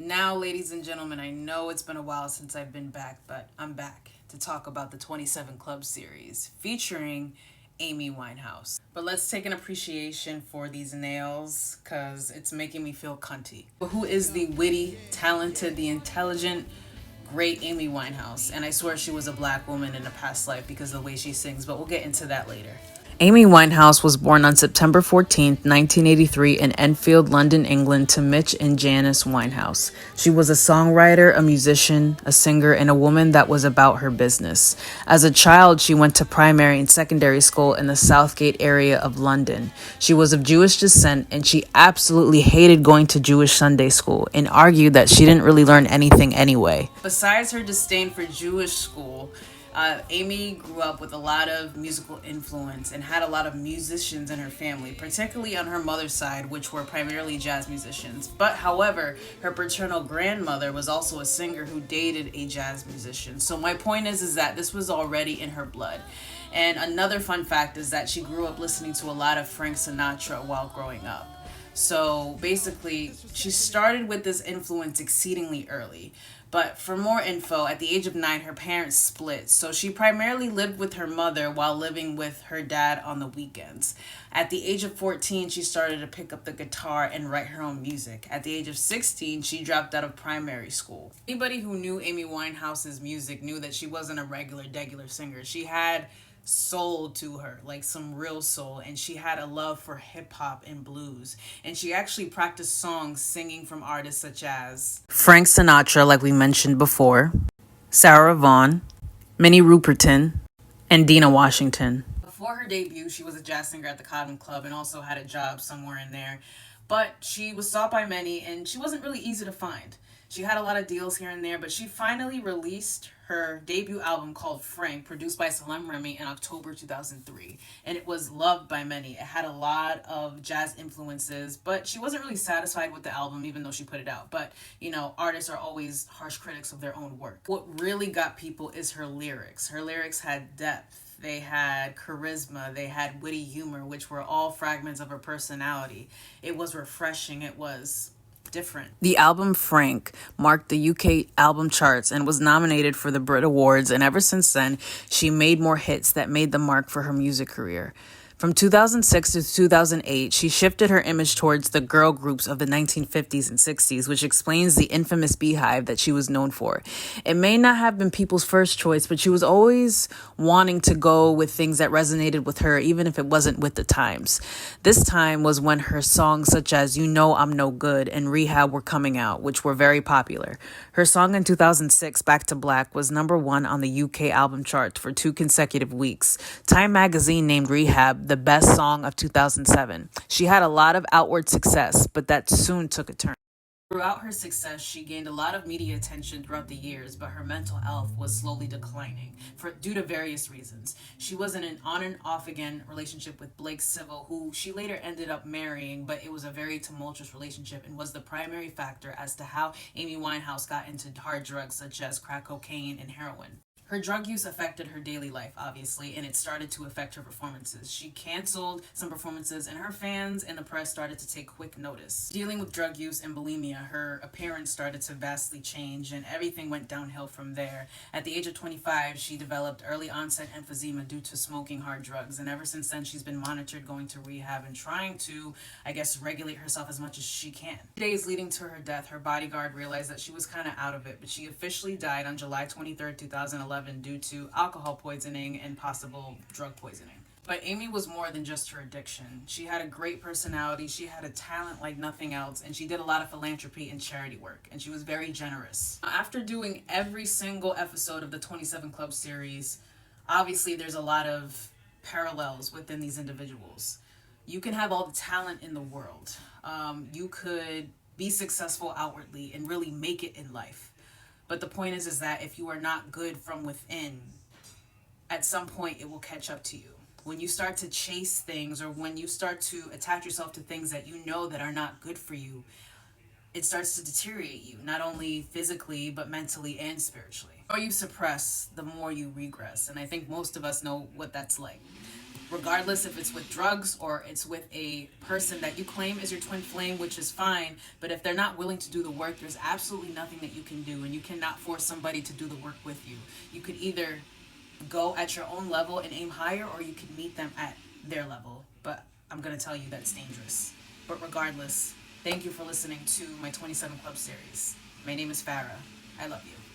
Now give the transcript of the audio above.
Now, ladies and gentlemen, I know it's been a while since I've been back, but I'm back to talk about the 27 Club series featuring Amy Winehouse. But let's take an appreciation for these nails because it's making me feel cunty. Who is the witty, talented, the intelligent, great Amy Winehouse? And I swear she was a black woman in a past life because of the way she sings, but we'll get into that later. Amy Winehouse was born on September 14th, 1983 in Enfield, London, England to Mitch and Janice Winehouse. She was a songwriter, a musician, a singer, and a woman that was about her business. As a child, she went to primary and secondary school in the Southgate area of London. She was of Jewish descent and she absolutely hated going to Jewish Sunday school and argued that she didn't really learn anything anyway. Besides her disdain for Jewish school, Amy grew up with a lot of musical influence and had a lot of musicians in her family, particularly on her mother's side, which were primarily jazz musicians. But however, her paternal grandmother was also a singer who dated a jazz musician. So my point is that this was already in her blood. And another fun fact is that she grew up listening to a lot of Frank Sinatra while growing up. So basically, she started with this influence exceedingly early. But for more info, at the age of 9, her parents split. So she primarily lived with her mother while living with her dad on the weekends. At the age of 14, she started to pick up the guitar and write her own music. At the age of 16, she dropped out of primary school. Anybody who knew Amy Winehouse's music knew that she wasn't a regular singer. She had soul to her, like some real soul, and she had a love for hip-hop and blues, and she actually practiced songs singing from artists such as Frank Sinatra, like we mentioned before, Sarah Vaughan, Minnie Ruperton, and Dina Washington. Before her debut, she was a jazz singer at the Cotton Club and also had a job somewhere in there, but she was sought by many and she wasn't really easy to find. She had a lot of deals here and there, but she finally released her debut album called Frank, produced by Salem Remy in October 2003. And it was loved by many. It had a lot of jazz influences, but she wasn't really satisfied with the album, even though she put it out. But, artists are always harsh critics of their own work. What really got people is her lyrics. Her lyrics had depth. They had charisma, they had witty humor, which were all fragments of her personality. It was refreshing, it was different. The album Frank marked the UK album charts and was nominated for the Brit Awards, and ever since then, she made more hits that made the mark for her music career. From 2006 to 2008, she shifted her image towards the girl groups of the 1950s and 60s, which explains the infamous beehive that she was known for. It may not have been people's first choice, but she was always wanting to go with things that resonated with her, even if it wasn't with the times. This time was when her songs such as You Know I'm No Good and Rehab were coming out, which were very popular. Her song in 2006, Back to Black, was #1 on the UK album chart for 2 consecutive weeks. Time magazine named Rehab the best song of 2007. She had a lot of outward success, but that soon took a turn. Throughout her success, she gained a lot of media attention throughout the years, but her mental health was slowly declining due to various reasons. She was in an on and off again relationship with Blake Civil, who she later ended up marrying, but it was a very tumultuous relationship and was the primary factor as to how Amy Winehouse got into hard drugs such as crack cocaine and heroin. Her drug use affected her daily life, obviously, and it started to affect her performances. She canceled some performances, and her fans and the press started to take quick notice. Dealing with drug use and bulimia, her appearance started to vastly change, and everything went downhill from there. At the age of 25, she developed early onset emphysema due to smoking hard drugs, and ever since then, she's been monitored, going to rehab, and trying to, regulate herself as much as she can. Days leading to her death, her bodyguard realized that she was kind of out of it, but she officially died on July 23rd, 2011. Due to alcohol poisoning and possible drug poisoning. But Amy was more than just her addiction. She had a great personality, she had a talent like nothing else, and she did a lot of philanthropy and charity work, and she was very generous. After doing every single episode of the 27 Club series, obviously there's a lot of parallels within these individuals. You can have all the talent in the world. You could be successful outwardly and really make it in life. But the point is that if you are not good from within, at some point it will catch up to you. When you start to chase things or when you start to attach yourself to things that you know that are not good for you, it starts to deteriorate you, not only physically, but mentally and spiritually. The more you suppress, the more you regress. And I think most of us know what that's like. regardless if it's with drugs or it's with a person that you claim is your twin flame, which is fine. But if they're not willing to do the work, there's absolutely nothing that you can do, and you cannot force somebody to do the work with you. You could either go at your own level and aim higher, or you could meet them at their level. But I'm going to tell you that's dangerous. But regardless, thank you for listening to my 27 Club series. My name is Farah. I love you.